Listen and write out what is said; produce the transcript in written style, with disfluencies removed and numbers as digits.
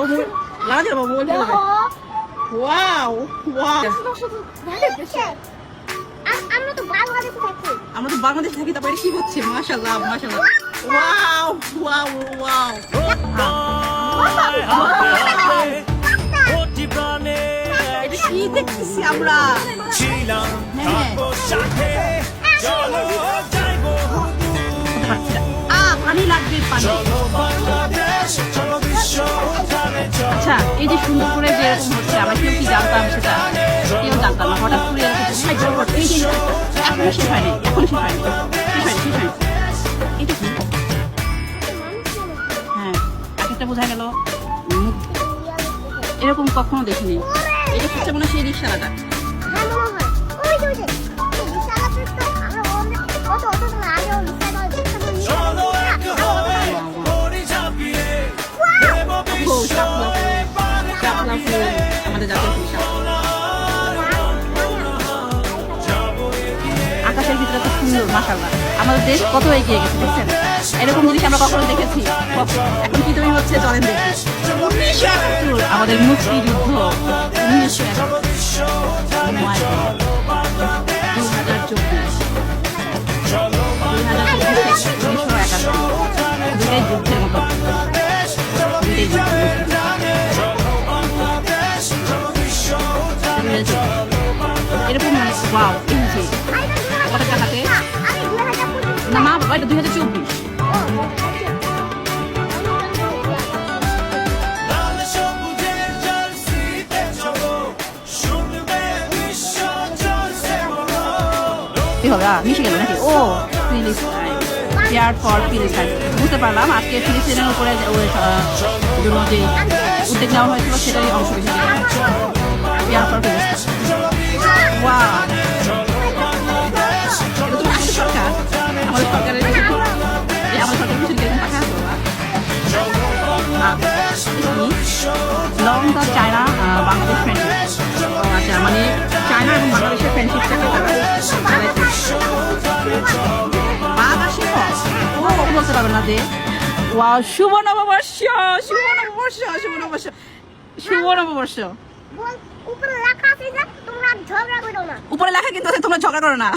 বাবু লাগা দিল বাবু wow wow আমরা তো বাংলাদেশে থাকি তারপরে কি হচ্ছে মাশাআল্লাহ মাশাআল্লাহ ওয়াও ওয়াও ওয়াও এটা কি দেখতেছি আমরা পানি লাগবে পানি আচ্ছা এই যে সুন্দর করে যেরকম হচ্ছে আমরা কেউ কি জানতাম সেটা কেউ জানতাম না হঠাৎ করে এই যে এখন শেষ হয়নি এখন শেষ হয়নি এটা কি হ্যাঁ একটা বোঝা গেল এরকম কখনো দেখিনি এটা হচ্ছে মনে হয় সেই রিক্সাটা আমাদের জাতীয় পেশা আকাশের ভিতরে খুব সুন্দর মাশাআল্লাহ আমাদের দেশ কত এগিয়ে গেছে দেখছেন এরকম জিনিস আমরা কখনো দেখেছি এখন কি তুমি হচ্ছে চলেন দেখি 1971 আমাদের মুক্তিযুদ্ধ 2024 যুদ্ধের মতো এরকম ওয়াও এই যে কত টাকাতে না মা বাবা এটা 2024 কি হবে মিশে গেল নাকি ও ফিলিস্তাইন ফেয়ার ফর ফিলিস্তাইন বুঝতে পারলাম আজকে ফিলিস্তিনের উপরে জন্য যে উদ্যোগ নেওয়া হয়েছিল সেটারই অংশ হিসেবে ফেয়ার ফর ফিলিস্তাইন ওয়াও সরকার আমাদের সরকারের আমাদের সরকার কিছু এরকম পাঠা long the China Bangladesh friendship আচ্ছা মানে চায়না এবং বাংলাদেশের ফ্রেন্ডশিপটাকে বলতে পারবেন না যে ওয়াও শুভ নববর্ষ শুভ নববর্ষ শুভ নববর্ষ শুভ নববর্ষ উপরে লেখা কিন্তু তোমরা ঝগড়া করো না